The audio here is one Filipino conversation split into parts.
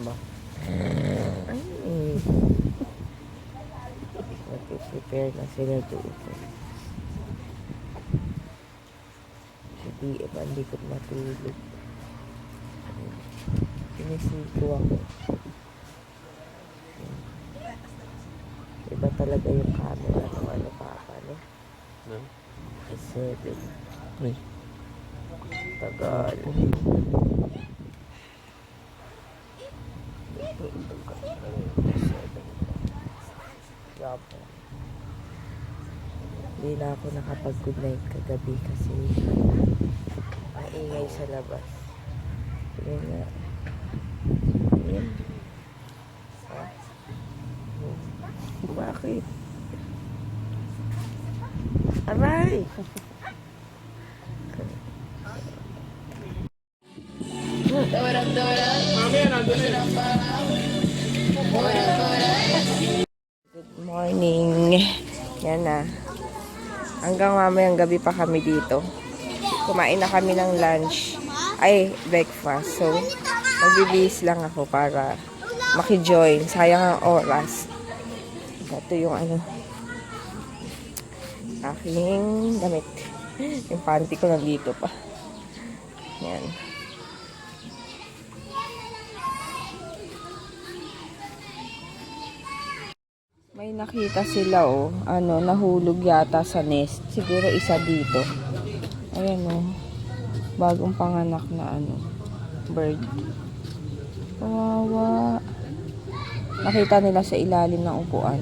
mama. Ay. Prepare na sila doon. Si DM, hindi ko matulog. Sinisiko ako. Iba talaga yung camera ng ano papa, no? No? S7. Ay. Tagal. Hindi na ako nakapag-good night kagabi kasi maingay sa labas. Yun nga. Yun. Ha? Bakit? Aray! Good morning. Yan na. Hanggang mamayang gabi pa kami dito. Kumain na kami ng lunch. Ay, breakfast. So, magbibihis lang ako para maki-join. Sayang ang oras. Ito yung ano, aking damit. Yung panty ko nandito pa. Yan. May nakita sila ano, nahulog yata sa nest. Siguro isa dito. Ayan bagong panganak na ano, bird. Kawawa. Nakita nila sa ilalim ng upuan.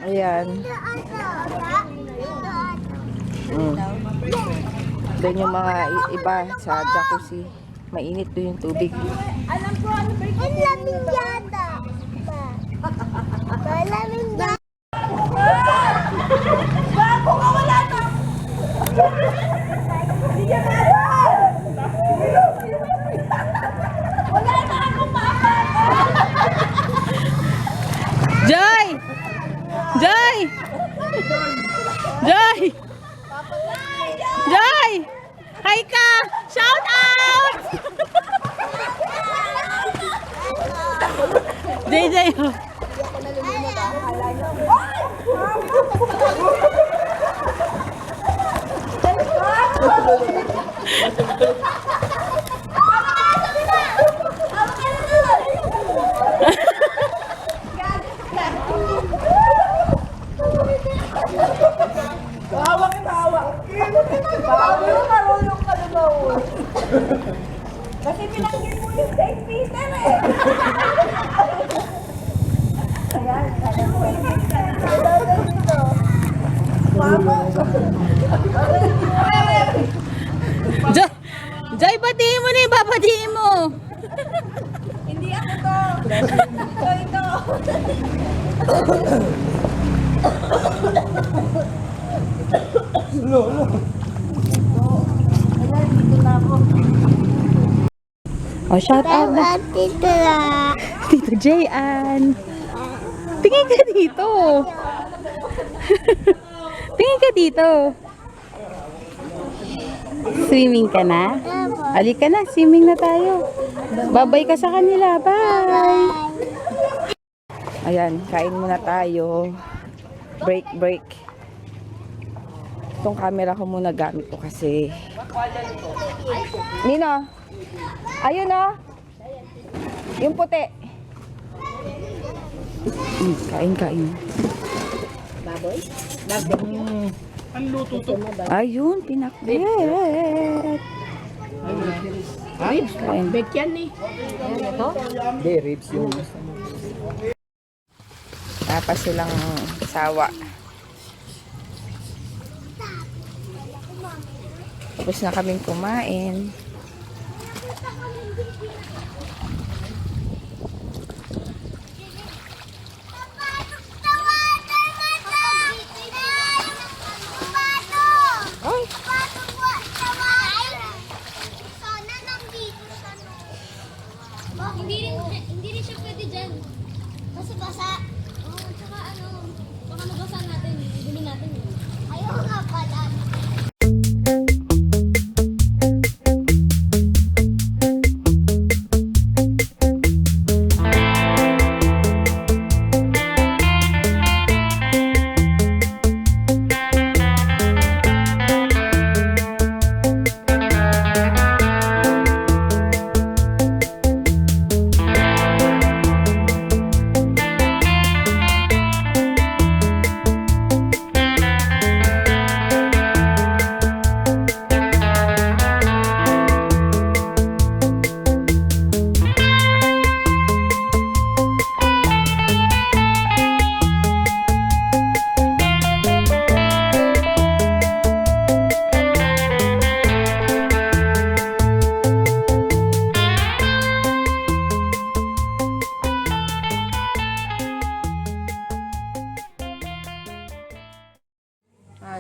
Ayan. Doon yung mga iba sa jacuzzi. Mainit doon yung tubig. Alam ko ano ba yung lamig yata. Lamig yata. Bago ka wala na. Hindi yan wala na akong mama. Joy! Joy! Joy! Joy! Hi ka! Shout out! JJ! Kasi pinanggil mo Joy, Joy, batiin mo na yung babatiin mo. Hindi ako to. Ito. Oh, shout out na. Tito Jayan. Tingin ka dito. Tingin ka dito. Swimming ka na? Halika na, swimming na tayo. Babay ka sa kanila. Bye! Ayan, kain muna tayo. Break. Itong camera ko muna gamit ko kasi. Nino? Ayun o. Yung puti. Kain. Baboy? Ang luto to. Ayun, pinakbet. Ribs? Kain. Bake yan eh. Hindi, ribs yun. Tapos silang sawa. Tapos na kaming kumain. Ay, Hindi rin siya pwede dyan. Kasi basa. Oo, tsaka ano, baka mabasa natin. Bibili natin. Ayaw nga pala.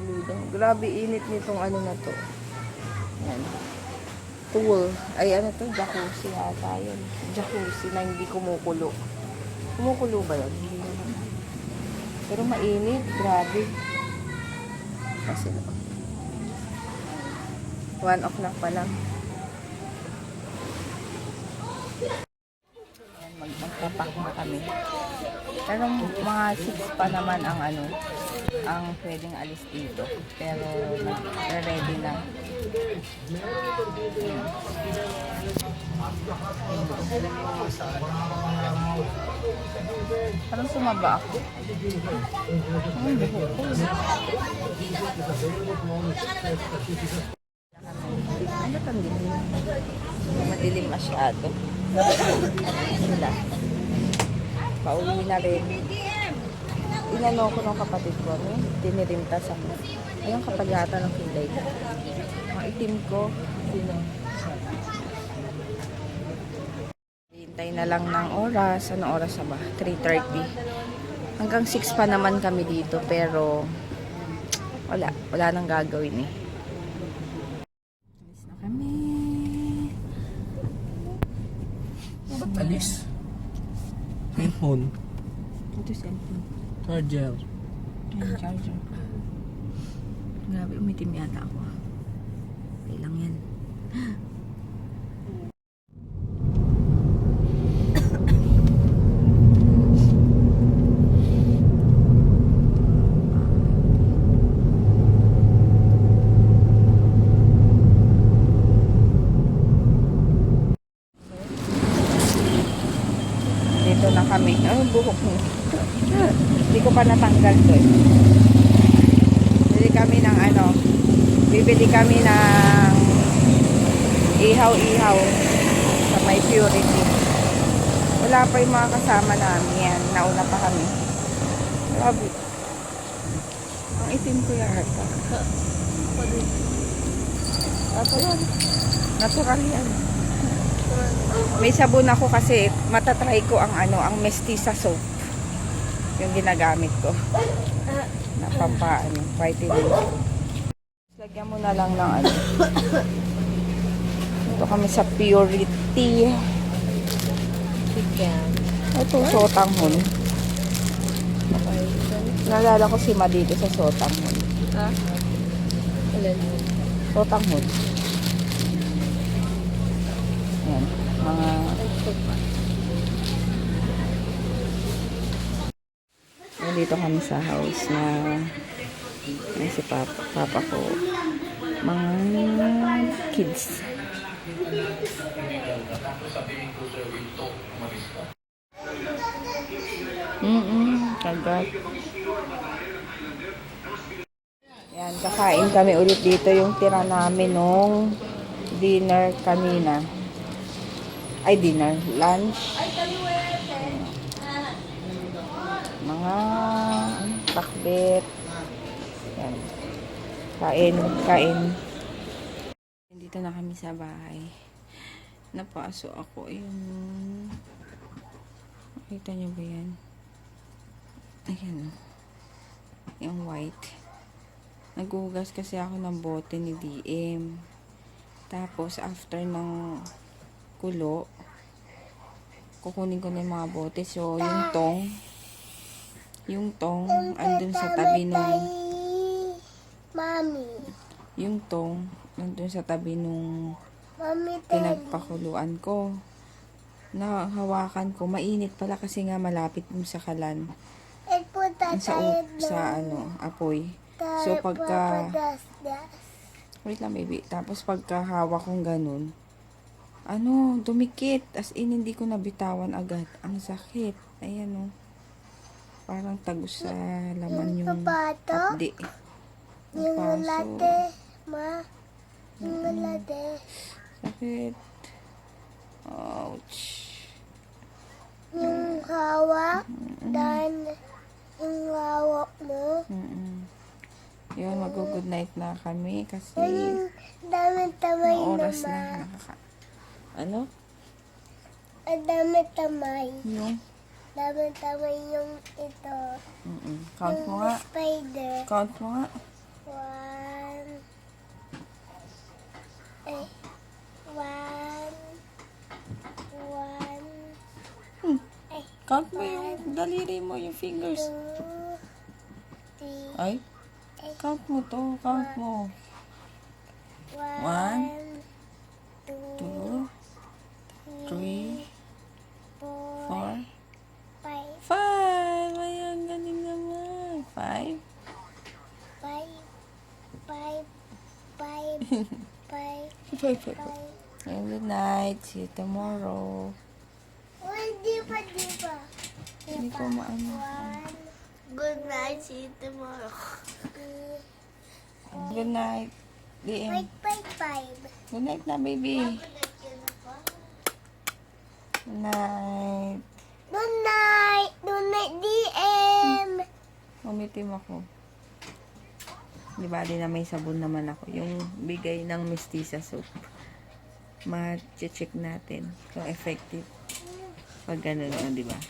Ludo. Grabe init nitong ano na to. Yan. Pool. Ay ano to? Jacuzzi yata yun. Jacuzzi na hindi kumukulo. Kumukulo ba yun? Hindi naman. Pero mainit. Grabe. Kasi 1 o'clock pa lang. Yan, magpapak na kami. Pero mga 6 pa naman ang ano, ang pwedeng alis dito. Pero ready na. Parang sumaba ako. Ang buhok ko. Ano kang dilim? Madilim masyado. Wala. Pauwi na rin. Inano ko ng kapatid ko, tinirimtas ako. Ayun kapag yata ng kilay ko. Ang itim ko, hintay na lang ng oras. Anong oras na ba? 3:30. Hanggang 6 pa naman kami dito, pero wala nang gagawin eh. Alis na kami. Ba't alis? Cellphone. Ito cellphone. Charger. Ayan, charger. Grabe, umitim yata ako. Okay lang yan. Dito na kami. Ay, buhok mo. Hindi ko pa natanggal to eh. Bibili kami ng ihaw-ihaw sa may Purity. Wala pa yung mga kasama namin yan. Nauna pa kami. Grabe. Ang itim ko yata. Natural yan. May sabon ako kasi matatry ko ang ang Mestiza soap. Yung ginagamit ko. Na vitamin. Lagyan mo na lang ng Ito kami sa Purity. Ito, Sotanghon. Nalala ko si Ma dito sa Sotanghon. Sotanghon. Ayan. Dito kami sa house na si papa ko. Mga kids. Kagat. Yan, kakain kami ulit dito yung tira namin nung dinner kanina. Ay, dinner. Lunch. Mga pakbet. Yan. Kain. Dito na kami sa bahay. Napaso ako yung... Nakita niyo ba yan? Ayan. Yung white. Naghugas kasi ako ng bote ni DM. Tapos, after ng kulo, kukunin ko na yung mga bote. So, yung tong, andun sa tabi nung... Mami. Yung tong, andun sa tabi nung Mami, pinagpakuluan ko. Nahawakan ko. Mainit pala kasi nga malapit dun sa kalan. Sa apoy. So, wait lang, baby. Tapos, pagka hawak kong ganun, dumikit. As in, hindi ko nabitawan agad. Ang sakit. Ayan, parang tagos sa laman yung hapdi. yung latte, ma. Yung latte. Sakit. Ouch. Yung hawak, dan yung hawak mo. Yun, mag-good night na kami kasi Yung dami-tamay ang oras naman. na ano? Ang dami-tamay. Yung? Dami-tamay yung ito. Count mo nga. Spider. Count mo nga. 1. Count mo yung daliri mo, yung fingers. 2, 3. Ay? Count mo to. Count mo. 1, 2, 3, 4, 5. 5. Ayan, galing naman. 5. 5. Good night. See you tomorrow. Di pa. Hindi ko maano. Good night, see you tomorrow. Good night. DM. 5. Good night na, baby. Good night. Good night, DM. Umitim ako. Di ba, na may sabon naman ako. Yung bigay ng Mestiza soap. Ma-check natin kung effective. Pag ganun, di ba?